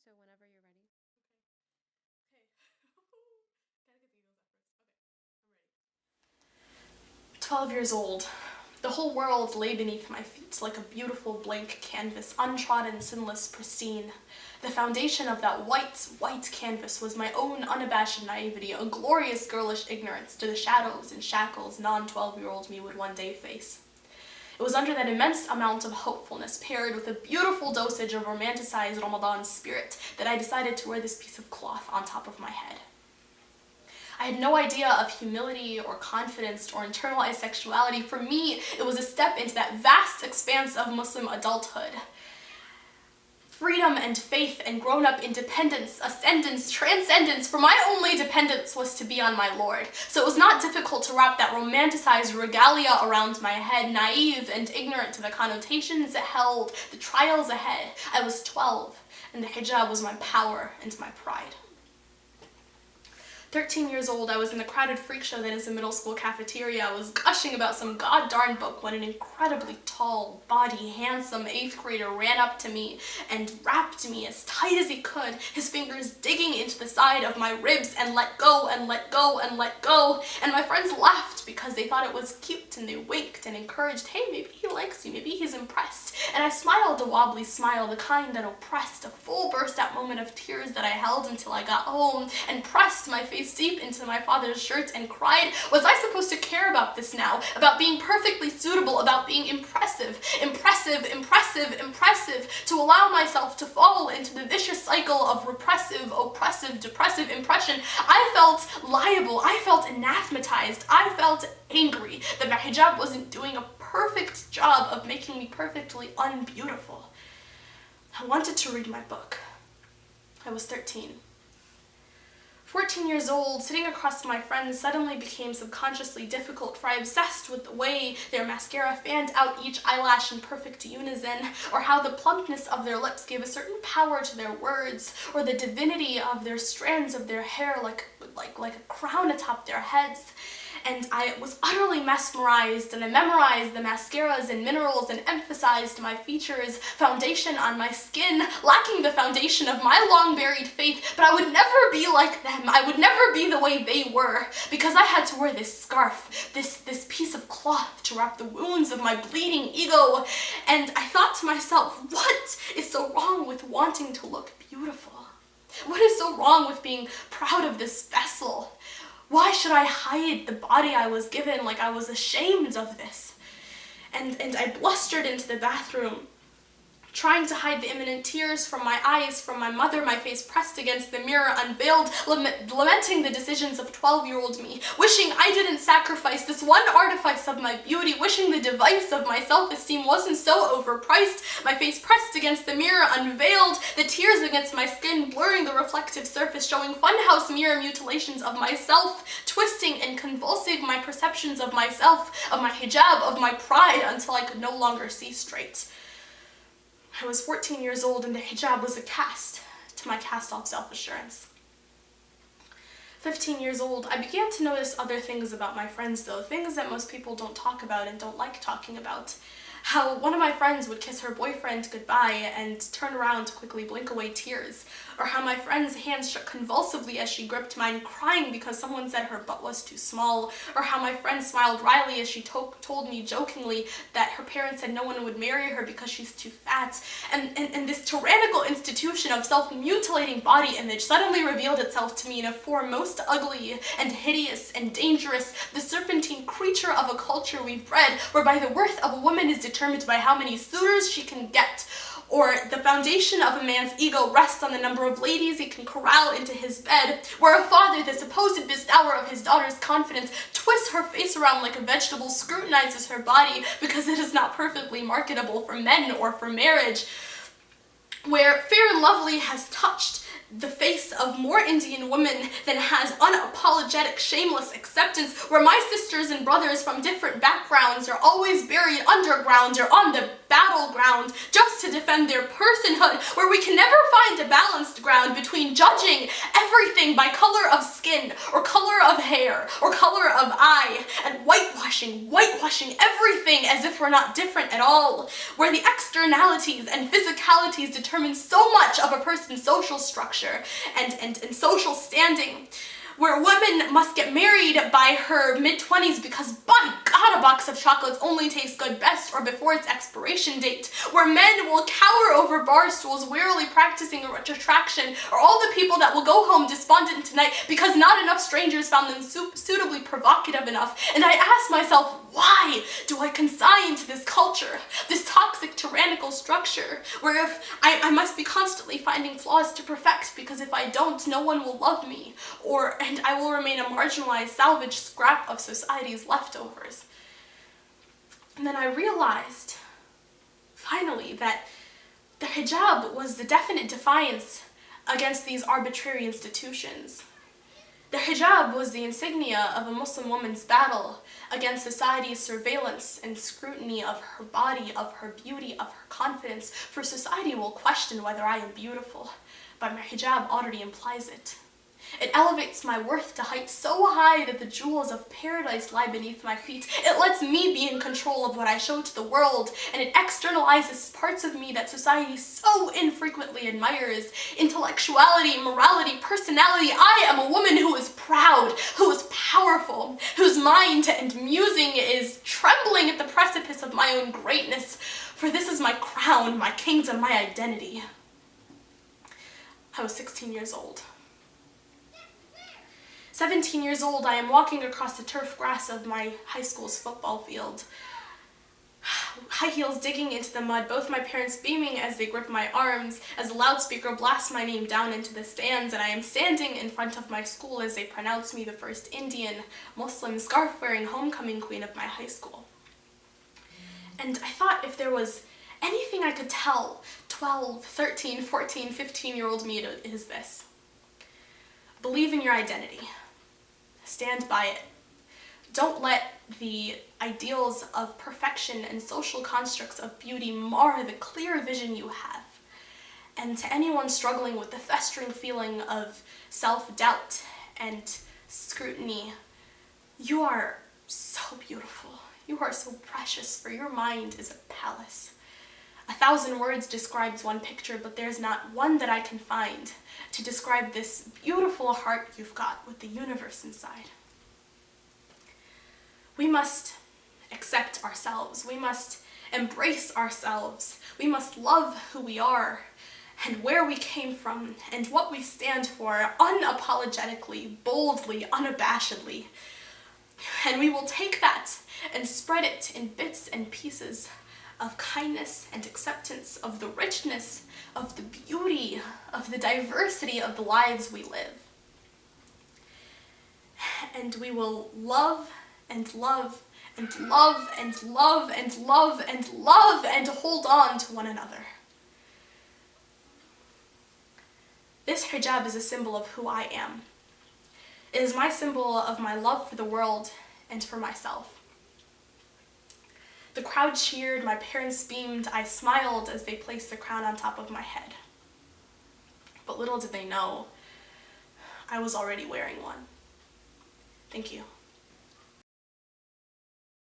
so whenever you're ready. Okay. Okay. 12 years old. The whole world lay beneath my feet like a beautiful blank canvas, untrodden, sinless, pristine. The foundation of that white canvas was my own unabashed naivety, a glorious girlish ignorance to the shadows and shackles non-12-year-old me would one day face. It was under that immense amount of hopefulness, paired with a beautiful dosage of romanticized Ramadan spirit, that I decided to wear this piece of cloth on top of my head. I had no idea of humility or confidence or internalized sexuality. For me, it was a step into that vast expanse of Muslim adulthood. Freedom and faith and grown-up independence, ascendance, transcendence, for my only dependence was to be on my Lord. So it was not difficult to wrap that romanticized regalia around my head, naive and ignorant to the connotations it held, the trials ahead. I was 12, and the hijab was my power and my pride. 13 years old, I was in the crowded freak show that is a middle school cafeteria. I was gushing about some god-darn book when an incredibly tall, body, handsome 8th grader ran up to me and wrapped me as tight as he could, his fingers digging into the side of my ribs, and let go and let go and let go. And my friends laughed because they thought it was cute, and they winked and encouraged, hey, maybe he likes you, maybe he's impressed. And I smiled a wobbly smile, the kind that oppressed, a full burst-out moment of tears that I held until I got home, and pressed my face deep into my father's shirt and cried, was I supposed to care about this now? About being perfectly suitable, about being impressive, to allow myself to fall into the vicious cycle of repressive, oppressive, depressive impression? I felt liable, I felt anathematized, I felt angry that my hijab wasn't doing a perfect job of making me perfectly unbeautiful. I wanted to read my book. I was 13. 14 years old, sitting across from my friends suddenly became subconsciously difficult, for I obsessed with the way their mascara fanned out each eyelash in perfect unison, or how the plumpness of their lips gave a certain power to their words, or the divinity of their strands of their hair like a crown atop their heads. And I was utterly mesmerized, and I memorized the mascaras and minerals and emphasized my features, foundation on my skin, lacking the foundation of my long-buried faith, but I would never be like them. I would never be the way they were, because I had to wear this scarf, this piece of cloth to wrap the wounds of my bleeding ego. And I thought to myself, what is so wrong with wanting to look beautiful? What is so wrong with being proud of this vessel? Why should I hide the body I was given like I was ashamed of this? And I blustered into the bathroom, trying to hide the imminent tears from my eyes, from my mother, my face pressed against the mirror, unveiled, lamenting the decisions of 12-year-old me, wishing I didn't sacrifice this one artifice of my beauty, wishing the device of my self-esteem wasn't so overpriced, my face pressed against the mirror, unveiled, the tears against my skin blurring the reflective surface, showing funhouse mirror mutilations of myself, twisting and convulsing my perceptions of myself, of my hijab, of my pride, until I could no longer see straight. I was 14 years old, and the hijab was a cast to my cast-off self-assurance. 15 years old, I began to notice other things about my friends though, things that most people don't talk about and don't like talking about. How one of my friends would kiss her boyfriend goodbye and turn around to quickly blink away tears, or how my friend's hands shook convulsively as she gripped mine, crying because someone said her butt was too small, or how my friend smiled wryly as she told me jokingly that her parents said no one would marry her because she's too fat. And this tyrannical institution of self-mutilating body image suddenly revealed itself to me in a form most ugly and hideous and dangerous, the serpentine creature of a culture we've bred, whereby the worth of a woman is determined by how many suitors she can get, or the foundation of a man's ego rests on the number of ladies he can corral into his bed, where a father, the supposed bestower of his daughter's confidence, twists her face around like a vegetable, scrutinizes her body because it is not perfectly marketable for men or for marriage, where Fair and Lovely has touched the face of more Indian women than has unapologetic, shameless acceptance, where my sisters and brothers from different backgrounds are always buried underground or on the battleground just to defend their personhood, where we can never find a balanced ground between judging everything by color of skin, or color of hair, or color of eye, and whitewashing everything as if we're not different at all, where the externalities and physicalities determine so much of a person's social structure and social standing, where a woman must get married by her mid-20s because, by God, a box of chocolates only tastes good best or before its expiration date, where men will cower over bar stools wearily practicing retraction, or all the people that will go home despondent tonight because not enough strangers found them suitably provocative enough. And I ask myself, why do I consign to this culture, this toxic, tyrannical structure, where if I must be constantly finding flaws to perfect, because if I don't, no one will love me, and I will remain a marginalized, salvaged scrap of society's leftovers. And then I realized, finally, that the hijab was the definite defiance against these arbitrary institutions. The hijab was the insignia of a Muslim woman's battle against society's surveillance and scrutiny of her body, of her beauty, of her confidence, for society will question whether I am beautiful, but my hijab already implies it. It elevates my worth to heights so high that the jewels of paradise lie beneath my feet. It lets me be in control of what I show to the world, and it externalizes parts of me that society so infrequently admires. Intellectuality, morality, personality. I am a woman who is proud, who is powerful, whose mind and musing is trembling at the precipice of my own greatness, for this is my crown, my kingdom, my identity. I was 16 years old. 17 years old, I am walking across the turf grass of my high school's football field. High heels digging into the mud, both my parents beaming as they grip my arms, as a loudspeaker blasts my name down into the stands, and I am standing in front of my school as they pronounce me the first Indian, Muslim, scarf-wearing homecoming queen of my high school. And I thought if there was anything I could tell 12, 13, 14, 15-year-old me, it is this. Believe in your identity. Stand by it. Don't let the ideals of perfection and social constructs of beauty mar the clear vision you have. And to anyone struggling with the festering feeling of self-doubt and scrutiny, you are so beautiful. You are so precious, for your mind is a palace. 1,000 words describes one picture, but there's not one that I can find to describe this beautiful heart you've got with the universe inside. We must accept ourselves. We must embrace ourselves. We must love who we are and where we came from and what we stand for, unapologetically, boldly, unabashedly. And we will take that and spread it in bits and pieces of kindness and acceptance of the richness, of the beauty, of the diversity of the lives we live. And we will love and love and love and love and love and love and hold on to one another. This hijab is a symbol of who I am. It is my symbol of my love for the world and for myself. The crowd cheered, my parents beamed, I smiled as they placed the crown on top of my head. But little did they know, I was already wearing one. Thank you.